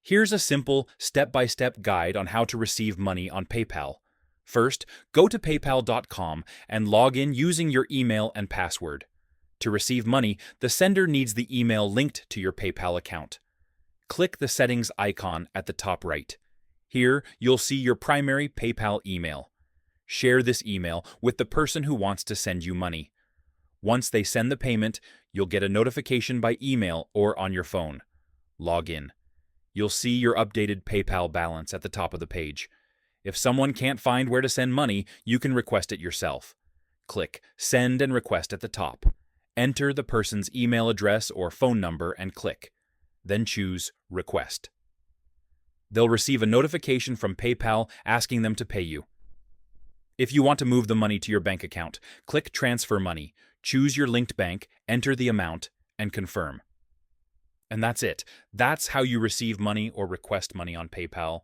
Here's a simple, step-by-step guide on how to receive money on PayPal. First, go to paypal.com and log in using your email and password. To receive money, the sender needs the email linked to your PayPal account. Click the settings icon at the top right. Here, you'll see your primary PayPal email. Share this email with the person who wants to send you money. Once they send the payment, you'll get a notification by email or on your phone. Log in. You'll see your updated PayPal balance at the top of the page. If someone can't find where to send money, you can request it yourself. Click Send and Request at the top. Enter the person's email address or phone number and click. Then choose Request. They'll receive a notification from PayPal asking them to pay you. If you want to move the money to your bank account, click Transfer Money, choose your linked bank, enter the amount, and confirm. And that's it. That's how you receive money or request money on PayPal.